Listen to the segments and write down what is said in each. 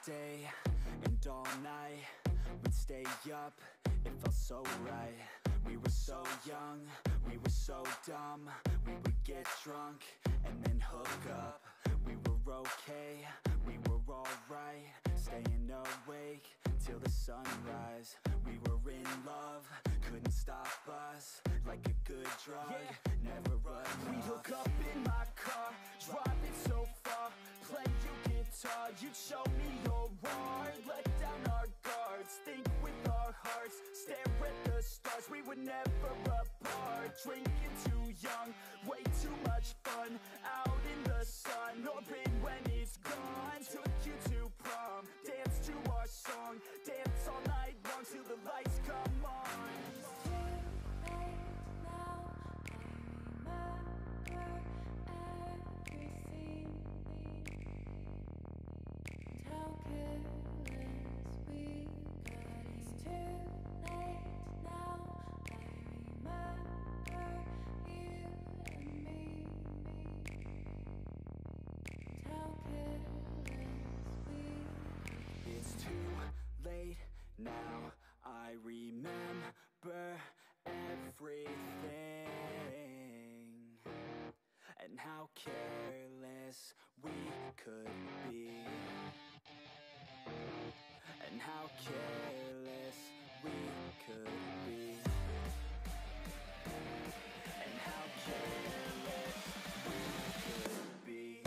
day and all night, we'd stay up, it felt so right. We were so young, we were so dumb. We would get drunk and then hook up. We were okay, we were alright, staying awake till the sunrise. We were in love, couldn't stop us, like a good drug, never enough. We'd hook up in my car, driving so far, play you guitar, you'd show me your art, let down our guards, think with our hearts, stare at the stars. We were never apart, drinking too young, way too much fun, out in the sun, open when it's gone. Took you to prom, dance to our song, dance all night long till the lights come on. It's too late now, I remember everything, and how careless we could be, and how careless we could be, and how careless we could be.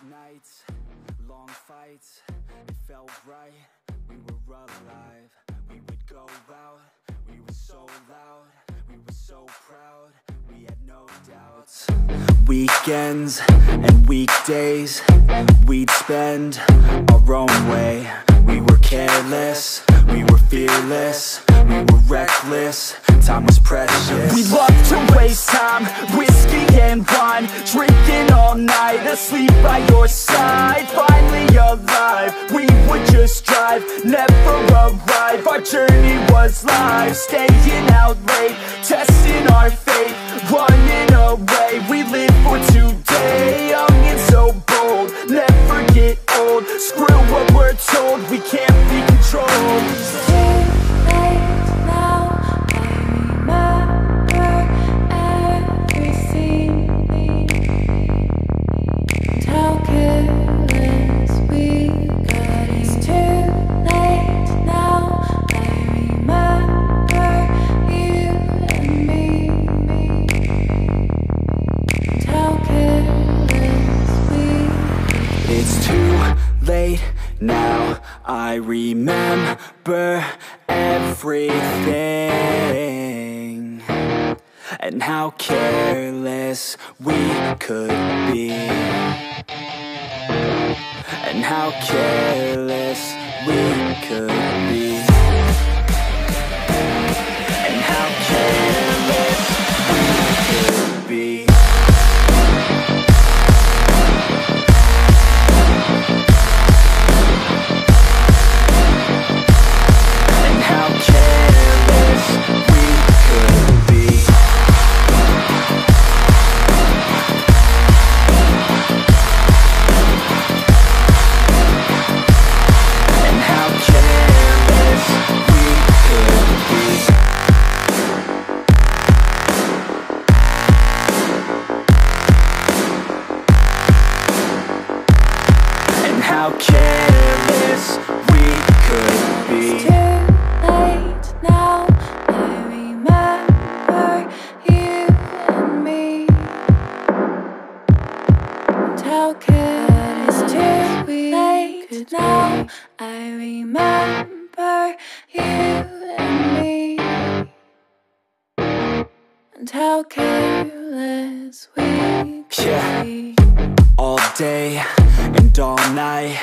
Nights, long fights, it felt right, we were alive. We would go out, we were so loud, we were so proud, we had no doubts. Weekends and weekdays, we'd spend our own way. We were careless, we were fearless, we were reckless, time was precious. We loved to waste time, whiskey and wine, drinking all night, asleep by your side. Finally alive, we would just drive, never arrive. Our journey was live, staying out late, testing our fate, running away. We live for today, young and so bold, never get old. Screw what we're told, we can't be controlled. Now I remember everything, and how careless we could be, and how careless we could be, and how careless we could be. How careless we could be. It's too late now, I remember you and me. And how careless it's too late now, I remember you and me. And how careless we could be. All day and all night,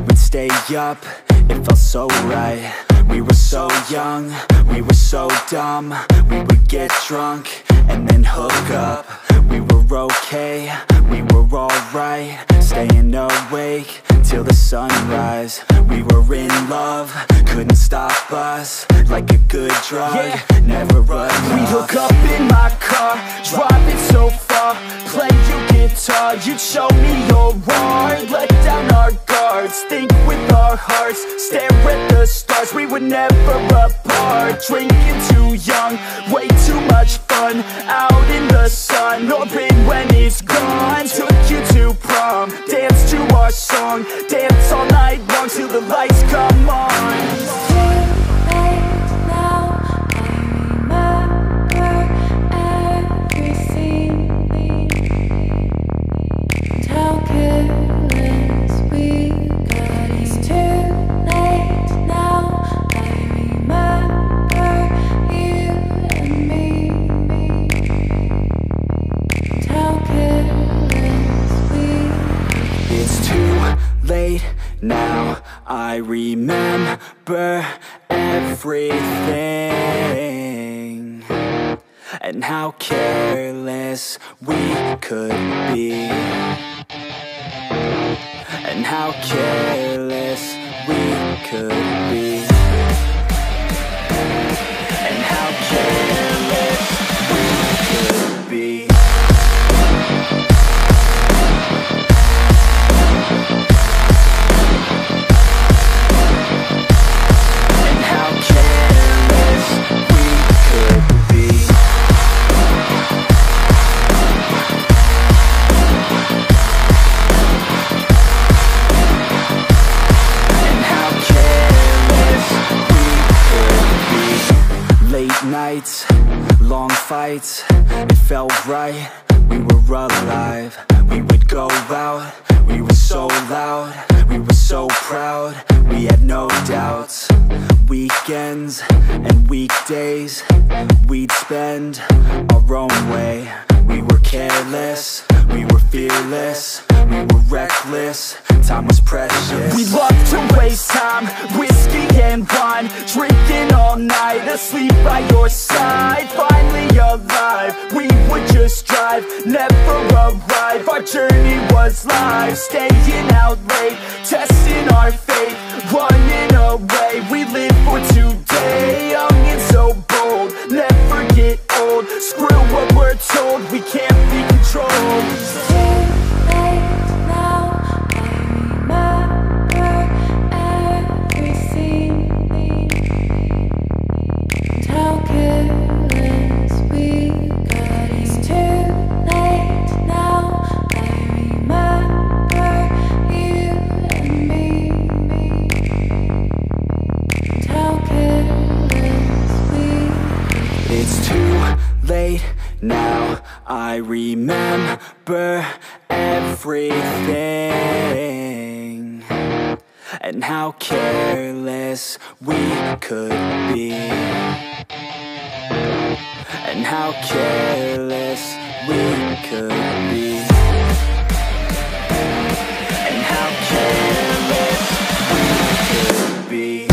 we'd stay up, it felt so right. We were so young, we were so dumb. We would get drunk and then hook up. We were okay, we were alright, staying awake till the sunrise. We were in love, couldn't stop us, like a good drug, never enough. We'd hook up in my car, driving so far, play your guitar, you'd show me your art. Let down our guards, think with our hearts, stare at the stars, we were never apart. Drinking too young, way too much fun, out in the sun, open when it's gone. Took you to prom, dance to our song, dance all night long till the lights come on. Now I remember everything, and how careless we could be, and how careless we could be, and how careless we could be. Nights, long fights, it felt right, we were alive. We would go out, we were so loud, we were so proud, we had no doubts. Weekends and weekdays, we'd spend our own way. We were careless, we were fearless, we were reckless, time was precious. We loved to waste time, whiskey and wine, drinking all night, asleep by your side. Finally alive, we would just drive, never arrive. Our journey was live, staying out late, testing our fate, running away. We live for today, young and so bold, never get old. Screw what we're told, we can't be controlled. Now I remember everything, and how careless we could be, and how careless we could be, and how careless we could be.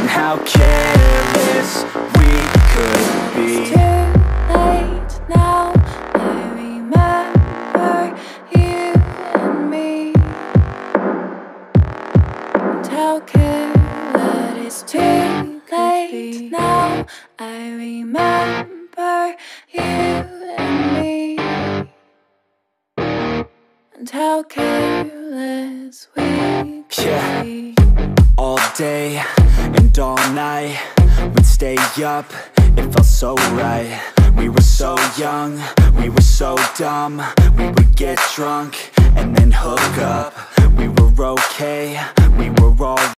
How careless we could be. It's too late now, I remember you and me. And how careless. It's too late now, I remember you and me. And how careless we could be. All day and all night, we'd stay up, it felt so right. We were so young, we were so dumb. We would get drunk and then hook up. We were okay, we were all